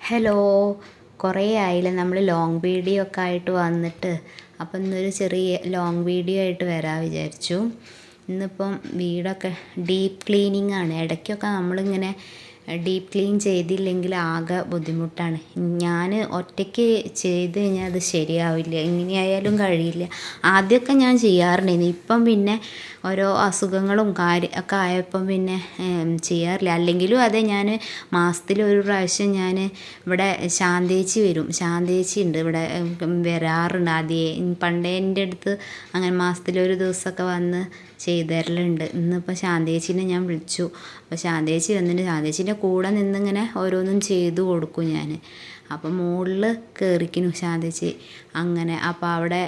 Hello, കുറേ ആയില്ലേ നമ്മൾ ലോങ് വീഡിയോ ഒക്കെ ആയിട്ട് വന്നിട്ട്. അപ്പം ഇന്നൊരു ചെറിയ ലോങ് വീഡിയോ ആയിട്ട് വരാൻ വിചാരിച്ചു. ഇന്നിപ്പം വീടൊക്കെ ഡീപ്പ് ക്ലീനിങ് ആണ്. ഇടയ്ക്കൊക്കെ നമ്മളിങ്ങനെ ഡീപ്പ് ക്ലീൻ ചെയ്തില്ലെങ്കിൽ ആകെ ബുദ്ധിമുട്ടാണ്. ഞാൻ ഒറ്റയ്ക്ക് ചെയ്ത് കഴിഞ്ഞാൽ അത് ശരിയാവില്ല, എങ്ങനെയായാലും കഴിയില്ല. ആദ്യമൊക്കെ ഞാൻ ചെയ്യാറുണ്ടായിരുന്നു. ഇപ്പം പിന്നെ ഓരോ അസുഖങ്ങളും ഒക്കെ ആയപ്പം പിന്നെ ചെയ്യാറില്ല. അല്ലെങ്കിലും അതെ, ഞാൻ മാസത്തിലൊരു പ്രാവശ്യം ഞാൻ ഇവിടെ ശാന്തേച്ചി വരും. ശാന്തേച്ചി ഉണ്ട് ഇവിടെ, വരാറുണ്ട്. ആദ്യമേ പണ്ടേ എൻ്റെ അടുത്ത് അങ്ങനെ മാസത്തിലൊരു ദിവസമൊക്കെ വന്ന് ചെയ്തു തരലുണ്ട്. ഇന്നിപ്പോൾ ശാന്തേച്ചീനെ ഞാൻ വിളിച്ചു. അപ്പോൾ ശാന്തേച്ചി വന്നിട്ട് ശാന്തേച്ചീൻ്റെ കൂടെ നിന്നിങ്ങനെ ഓരോന്നും ചെയ്തു കൊടുക്കും ഞാൻ. അപ്പം മുകളിൽ കയറിക്കുന്നു ശാന്തേച്ചി അങ്ങനെ. അപ്പോൾ അവിടെ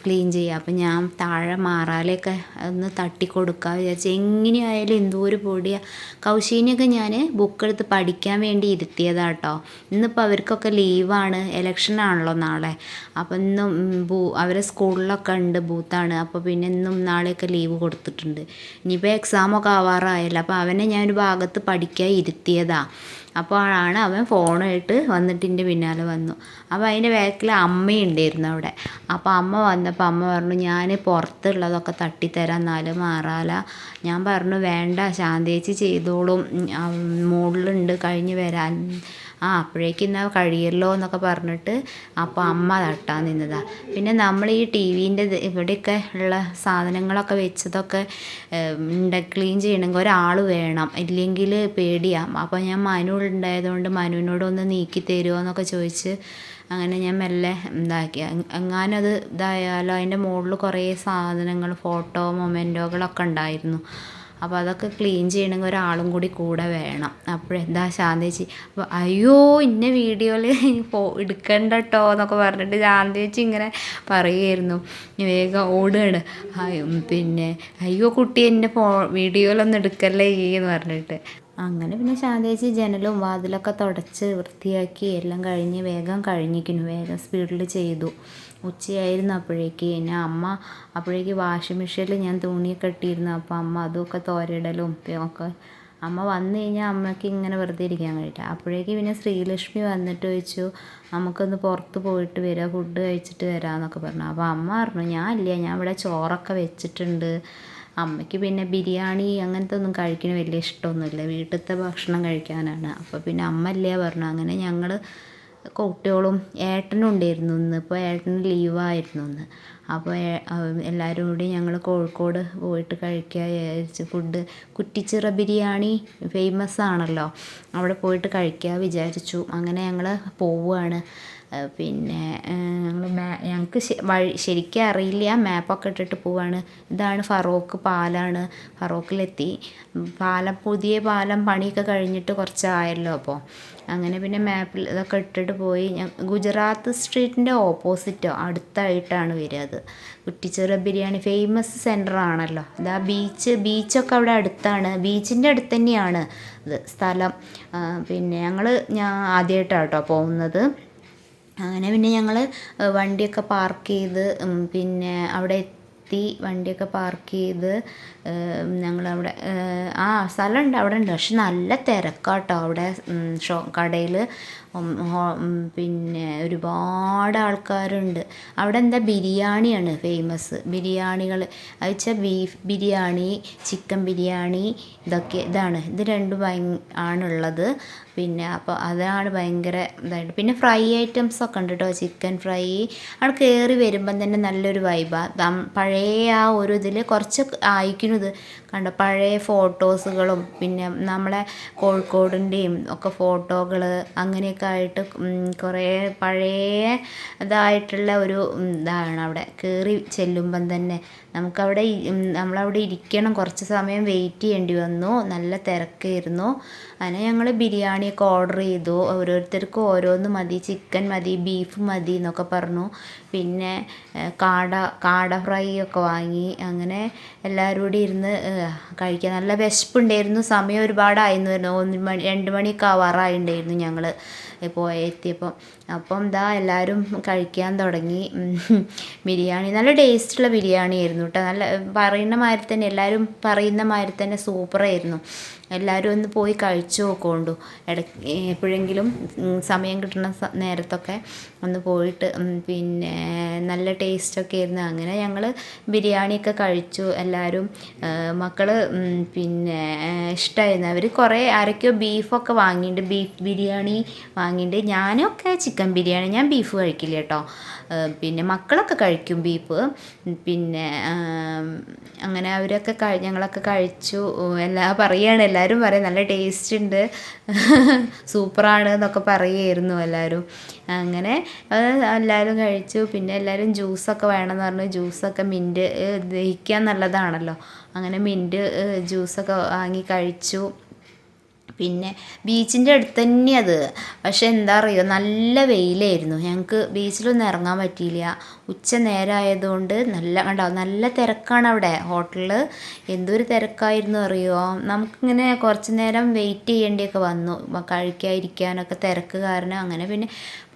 ക്ലീൻ ചെയ്യുക. അപ്പം ഞാൻ താഴെ മാറാലയൊക്കെ ഒന്ന് തട്ടി കൊടുക്കുക വിചാരിച്ചു. എങ്ങനെയായാലും എന്തോ ഒരു പൊടിയാണ്. കൗശീനെയൊക്കെ ഞാൻ ബുക്കെടുത്ത് പഠിക്കാൻ വേണ്ടി ഇരുത്തിയതാണ് കേട്ടോ. ഇന്നിപ്പോൾ അവർക്കൊക്കെ ലീവാണ്, ഇലക്ഷനാണല്ലോ നാളെ. അപ്പം ഇന്നും അവരെ സ്കൂളിലൊക്കെ ഉണ്ട്, ബൂത്താണ്. അപ്പോൾ പിന്നെ ഇന്നും നാളെയൊക്കെ ലീവ് കൊടുത്തിട്ടുണ്ട്. ഇനിയിപ്പോൾ എക്സാമൊക്കെ ആവാറായല്ലോ. അപ്പോൾ അവനെ ഞാനൊരു ഭാഗത്ത് പഠിക്കാൻ ഇരുത്തിയതാണ്. അപ്പോൾ ആണ് അവൻ ഫോണായിട്ട് വന്നിട്ട് എൻ്റെ പിന്നാലെ വന്നു. അപ്പോൾ അതിൻ്റെ ബാക്കിൽ അമ്മയുണ്ടായിരുന്നു അവിടെ. അപ്പോൾ അമ്മ വന്നപ്പോൾ അമ്മ പറഞ്ഞു, ഞാൻ പുറത്തുള്ളതൊക്കെ തട്ടിത്തരാം, എന്നാലും മാറാല. ഞാൻ പറഞ്ഞു വേണ്ട, ശാന്തേച്ചി ചെയ്തോളും, മുകളിലുണ്ട് കഴിഞ്ഞ് വരാൻ. അപ്പോഴേക്കും എന്നാൽ കഴിയല്ലോ എന്നൊക്കെ പറഞ്ഞിട്ട് അപ്പോൾ അമ്മ തട്ടാൻ നിന്നതാണ്. പിന്നെ നമ്മൾ ഈ ടി വിൻ്റെ ഇവിടെയൊക്കെ ഉള്ള സാധനങ്ങളൊക്കെ വെച്ചതൊക്കെ ക്ലീൻ ചെയ്യണമെങ്കിൽ ഒരാൾ വേണം, ഇല്ലെങ്കിൽ പേടിയാണ്. അപ്പോൾ ഞാൻ മനു ഉണ്ടായതുകൊണ്ട് മനുവിനോടൊന്ന് നീക്കി തരുമോ എന്നൊക്കെ ചോദിച്ച് അങ്ങനെ ഞാൻ മെല്ലെ ഇതാക്കി. എങ്ങാനും അത് ഇതായാലോ. അതിൻ്റെ മുകളിൽ കുറേ സാധനങ്ങൾ, ഫോട്ടോ മൊമെൻറ്റോകളൊക്കെ ഉണ്ടായിരുന്നു. അപ്പോൾ അതൊക്കെ ക്ലീൻ ചെയ്യണമെങ്കിൽ ഒരാളും കൂടെ വേണം. അപ്പോഴെന്താ ശാന്തേച്ചി അപ്പോൾ അയ്യോ ഇന്ന വീഡിയോയിൽ എടുക്കണ്ട കേട്ടോ എന്നൊക്കെ പറഞ്ഞിട്ട് ശാന്തേച്ചി ഇങ്ങനെ പറയുമായിരുന്നു. വേഗം ഓടുകയാണ്. പിന്നെ അയ്യോ കുട്ടി എൻ്റെ വീഡിയോയിലൊന്നും എടുക്കല്ലേ എന്ന് പറഞ്ഞിട്ട്. അങ്ങനെ പിന്നെ ശാന്തേച്ചി ജനലും വാതിലൊക്കെ തുടച്ച് വൃത്തിയാക്കി എല്ലാം കഴിഞ്ഞ് വേഗം കഴിഞ്ഞിരിക്കുന്നു. വേഗം സ്പീഡിൽ ചെയ്തു. ഉച്ചയായിരുന്നു അപ്പോഴേക്ക്. പിന്നെ അമ്മ അപ്പോഴേക്ക് വാഷിംഗ് മെഷീനിൽ ഞാൻ തുണിയൊക്കെ ഇട്ടിരുന്നു. അപ്പോൾ അമ്മ അതൊക്കെ തോരയിടലും ഒക്കെ. അമ്മ വന്നു കഴിഞ്ഞാൽ അമ്മയ്ക്ക് ഇങ്ങനെ വെറുതെ ഇരിക്കാൻ കഴിയില്ല. അപ്പോഴേക്ക് പിന്നെ ശ്രീലക്ഷ്മി വന്നിട്ട് ചോദിച്ചു, നമുക്കൊന്ന് പുറത്ത് പോയിട്ട് വരാം, ഫുഡ് കഴിച്ചിട്ട് വരാമെന്നൊക്കെ പറഞ്ഞു. അപ്പോൾ അമ്മ പറഞ്ഞു, ഞാൻ ഇവിടെ ചോറൊക്കെ വെച്ചിട്ടുണ്ട്. അമ്മയ്ക്ക് പിന്നെ ബിരിയാണി അങ്ങനത്തെ ഒന്നും കഴിക്കണ വലിയ ഇഷ്ടമൊന്നുമില്ല, വീട്ടിലത്തെ ഭക്ഷണം കഴിക്കാനാണ്. അപ്പോൾ പിന്നെ അമ്മ പറഞ്ഞു. അങ്ങനെ ഞങ്ങൾ കുട്ടികളും ഏട്ടനും ഉണ്ടായിരുന്നു ഇന്ന്. ഇപ്പോൾ ഏട്ടന് ലീവായിരുന്നു ഇന്ന്. അപ്പോൾ എല്ലാവരും കൂടി ഞങ്ങൾ കോഴിക്കോട് പോയിട്ട് കഴിക്കുക വിചാരിച്ചു. ഫുഡ് കുറ്റിച്ചിറ ബിരിയാണി ഫേമസ് ആണല്ലോ, അവിടെ പോയിട്ട് കഴിക്കുക വിചാരിച്ചു. അങ്ങനെ ഞങ്ങൾ പോവുകയാണ്. പിന്നെ ഞങ്ങൾക്ക് ശരിക്കും അറിയില്ല, മാപ്പൊക്കെ ഇട്ടിട്ട് പോവാണ്. ഇതാണ് ഫറോക്ക് പാലാണ്. ഫറോക്കിലെത്തി. പുതിയ പാലം പണിയൊക്കെ കഴിഞ്ഞിട്ട് കുറച്ചായല്ലോ. അപ്പോൾ അങ്ങനെ പിന്നെ മാപ്പിൽ ഇതൊക്കെ ഇട്ടിട്ട് പോയി. ഗുജറാത്ത് സ്ട്രീറ്റിൻ്റെ ഓപ്പോസിറ്റോ അടുത്തായിട്ടാണ് വരിക. അത് കുറ്റിച്ചിറ ബിരിയാണി ഫേമസ് സെൻറ്റർ ആണല്ലോ. ഇതാ ബീച്ചൊക്കെ അവിടെ അടുത്താണ്. ബീച്ചിൻ്റെ അടുത്ത് തന്നെയാണ് ഇത് സ്ഥലം. പിന്നെ ഞാൻ ആദ്യമായിട്ടാണ് കേട്ടോ പോകുന്നത്. അങ്ങനെ പിന്നെ ഞങ്ങൾ വണ്ടിയൊക്കെ പാർക്ക് ചെയ്ത് പിന്നെ അവിടെ എത്തി. വണ്ടിയൊക്കെ പാർക്ക് ചെയ്ത് ഞങ്ങളവിടെ സ്ഥലമുണ്ട്, അവിടെ ഉണ്ട്. പക്ഷെ നല്ല തിരക്കാട്ടോ അവിടെ കടയിൽ. പിന്നെ ഒരുപാട് ആൾക്കാരുണ്ട് അവിടെ. എന്താ ബിരിയാണിയാണ് ഫേമസ്. ബിരിയാണികൾ വെച്ചാൽ ബീഫ് ബിരിയാണി, ചിക്കൻ ബിരിയാണി, ഇത് രണ്ടും ആണുള്ളത്. പിന്നെ അപ്പോൾ അതാണ് ഭയങ്കര ഇതായിട്ട്. പിന്നെ ഫ്രൈ ഐറ്റംസൊക്കെ ഉണ്ട് കേട്ടോ, ചിക്കൻ ഫ്രൈ. അവിടെ കയറി വരുമ്പം തന്നെ നല്ലൊരു വൈബാണ്. പഴയ ഒരു ഇതിൽ കുറച്ച് അയക്കുന്നത് കണ്ടോ, പഴയ ഫോട്ടോസുകളും പിന്നെ നമ്മളെ കോഴിക്കോടിൻ്റെയും ഒക്കെ ഫോട്ടോകൾ അങ്ങനെയൊക്കെ ആയിട്ട് കുറേ പഴയ ഇതായിട്ടുള്ള ഒരു ഇതാണ്. അവിടെ കയറി ചെല്ലുമ്പം തന്നെ നമുക്കവിടെ നമ്മളവിടെ ഇരിക്കണം, കുറച്ച് സമയം വെയിറ്റ് ചെയ്യേണ്ടി വന്നു, നല്ല തിരക്കായിരുന്നു. അങ്ങനെ ഞങ്ങൾ ബിരിയാണിയൊക്കെ ഓർഡർ ചെയ്തു. ഓരോരുത്തർക്കും ഓരോന്ന് മതി, ചിക്കൻ മതി, ബീഫ് മതി എന്നൊക്കെ പറഞ്ഞു. പിന്നെ കാട ഫ്രൈ ഒക്കെ വാങ്ങി. അങ്ങനെ എല്ലാവരും കൂടി ഇരുന്ന് കഴിക്കാൻ നല്ല വിശപ്പുണ്ടായിരുന്നു. സമയം ഒരുപാടായിരുന്നു, 2 മണിയൊക്കെ ആവാറായിട്ടുണ്ടായിരുന്നു ഞങ്ങൾ എത്തിയപ്പോൾ. അപ്പം എല്ലാവരും കഴിക്കാൻ തുടങ്ങി. ബിരിയാണി നല്ല ടേസ്റ്റുള്ള ബിരിയാണി ആയിരുന്നു കേട്ടോ. നല്ല പറയുന്ന മാതിരി തന്നെ, എല്ലാവരും പറയുന്ന മാതിരി തന്നെ സൂപ്പറായിരുന്നു. എല്ലാവരും ഒന്ന് പോയി കഴിച്ചു നോക്കൊണ്ടു. എപ്പോഴെങ്കിലും സമയം കിട്ടുന്ന നേരത്തൊക്കെ ഒന്ന് പോയിട്ട് പിന്നെ നല്ല ടേസ്റ്റൊക്കെ ആയിരുന്നു. അങ്ങനെ ഞങ്ങൾ ബിരിയാണിയൊക്കെ കഴിച്ചു എല്ലാവരും. മക്കൾ പിന്നെ ഇഷ്ടമായിരുന്നു. അവർ കുറേ ആരൊക്കെയോ ബീഫൊക്കെ വാങ്ങിയിട്ടുണ്ട്, ബീഫ് ബിരിയാണി വാങ്ങിയിട്ടുണ്ട്. ഞാനൊക്കെ ചിക്കൻ ബിരിയാണി, ഞാൻ ബീഫ് കഴിക്കില്ല കേട്ടോ. പിന്നെ മക്കളൊക്കെ കഴിക്കും ബീഫ്. പിന്നെ അങ്ങനെ അവരൊക്കെ ഞങ്ങളൊക്കെ കഴിച്ചു. എല്ലാവരും പറയും നല്ല ടേസ്റ്റ് ഉണ്ട്, സൂപ്പറാണ് എന്നൊക്കെ പറയുമായിരുന്നു എല്ലാവരും. അങ്ങനെ എല്ലാവരും കഴിച്ചു. പിന്നെ എല്ലാവരും ജ്യൂസൊക്കെ വേണമെന്ന് പറഞ്ഞു. ജ്യൂസൊക്കെ മിൻറ്റ് ദഹിക്കാൻ നല്ലതാണല്ലോ, അങ്ങനെ മിൻറ്റ് ജ്യൂസൊക്കെ വാങ്ങി കഴിച്ചു. പിന്നെ ബീച്ചിൻ്റെ അടുത്ത് തന്നെയാണ് അത്. പക്ഷെ എന്താ അറിയുമോ, നല്ല വെയിലായിരുന്നു. ഞങ്ങൾക്ക് ബീച്ചിലൊന്നും ഇറങ്ങാൻ പറ്റിയില്ല. ഉച്ച നേരമായതുകൊണ്ട് നല്ല തിരക്കാണ് അവിടെ. ഹോട്ടലിൽ എന്തൊരു തിരക്കായിരുന്നു അറിയുമോ. നമുക്കിങ്ങനെ കുറച്ച് നേരം വെയിറ്റ് ചെയ്യേണ്ടിയൊക്കെ വന്നു, കഴിക്കാതിരിക്കാനൊക്കെ തിരക്ക് കാരണം. അങ്ങനെ പിന്നെ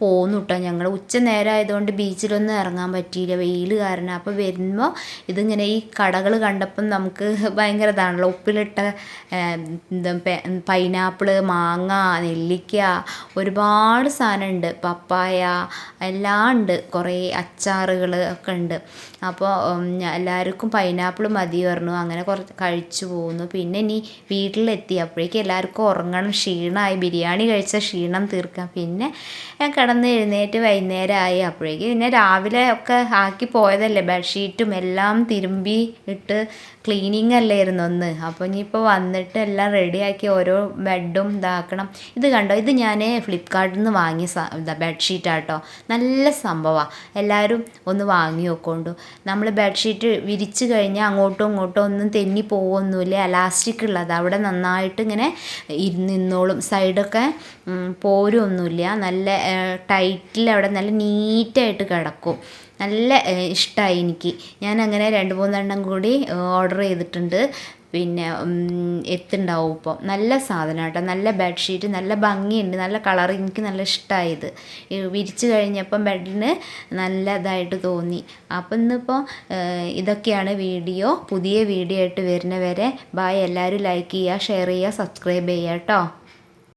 പോന്നു കേട്ടോ ഞങ്ങൾ. ഉച്ച നേരമായതുകൊണ്ട് ബീച്ചിലൊന്നും ഇറങ്ങാൻ പറ്റിയില്ല, വെയിൽ കാരണം. അപ്പോൾ വരുമ്പോൾ ഇതിങ്ങനെ ഈ കടകൾ കണ്ടപ്പം നമുക്ക് ഭയങ്കര ഇതാണല്ലോ, ഉപ്പിലിട്ട പൈനാപ്പിൾ, മാങ്ങ, നെല്ലിക്ക, ഒരുപാട് സാധനമുണ്ട്, പപ്പായ എല്ലാം ഉണ്ട്, കുറേ അച്ചാറുകൾ ഒക്കെ ഉണ്ട്. അപ്പോൾ എല്ലാവർക്കും പൈനാപ്പിൾ മതി പറഞ്ഞു. അങ്ങനെ കുറച്ച് കഴിച്ചു പോകുന്നു. പിന്നെ ഇനി വീട്ടിലെത്തി അപ്പോഴേക്കും എല്ലാവർക്കും ഉറങ്ങണം, ക്ഷീണമായി, ബിരിയാണി കഴിച്ച ക്ഷീണം തീർക്കാം. പിന്നെ ഞാൻ കിടന്ന് എഴുന്നേറ്റ് വൈകുന്നേരമായി. അപ്പോഴേക്കും പിന്നെ രാവിലെ ഒക്കെ ആക്കി പോയതല്ലേ, ബെഡ്ഷീറ്റും എല്ലാം തിരുമ്പി ഇട്ട് ക്ലീനിങ് അല്ലായിരുന്നു ഒന്ന്. അപ്പോൾ ഇനിയിപ്പോൾ വന്നിട്ട് എല്ലാം റെഡിയാക്കി ഓരോ ബെഡും ഇതാക്കണം. ഇത് കണ്ടോ, ഇത് ഞാൻ ഫ്ലിപ്കാർട്ടിൽ നിന്ന് വാങ്ങിയ ബെഡ്ഷീറ്റാട്ടോ. നല്ല സംഭവമാണ്, എല്ലാവരും ഒന്ന് വാങ്ങി നോക്കൊണ്ടു. നമ്മൾ ബെഡ്ഷീറ്റ് വിരിച്ച് കഴിഞ്ഞാൽ അങ്ങോട്ടും ഇങ്ങോട്ടും ഒന്നും തെന്നി പോവൊന്നുമില്ല, എലാസ്റ്റിക് ഉള്ളത്, അവിടെ നന്നായിട്ട് ഇങ്ങനെ നിന്നോളും, സൈഡൊക്കെ പോരൊന്നുമില്ല, നല്ല ടൈറ്റിൽ അവിടെ നല്ല നീറ്റായിട്ട് കിടക്കും. നല്ല ഇഷ്ടമായി എനിക്ക്. ഞാൻ അങ്ങനെ 2-3 കൂടി ഓർഡർ ചെയ്തിട്ടുണ്ട്. പിന്നെ എത്തുണ്ടാവും ഇപ്പോൾ. നല്ല സാധനം കേട്ടോ, നല്ല ബെഡ്ഷീറ്റ്, നല്ല ഭംഗിയുണ്ട്, നല്ല കളർ, എനിക്ക് നല്ല ഇഷ്ടമായത്. വിരിച്ച് കഴിഞ്ഞപ്പം ബെഡിന് നല്ല ഇതായിട്ട് തോന്നി. അപ്പം ഇന്നിപ്പോൾ ഇതൊക്കെയാണ് വീഡിയോ. പുതിയ വീഡിയോ ആയിട്ട് വരുന്നവരെ ബായ്. എല്ലാവരും ലൈക്ക് ചെയ്യുക, ഷെയർ ചെയ്യുക, സബ്സ്ക്രൈബ് ചെയ്യുക കേട്ടോ.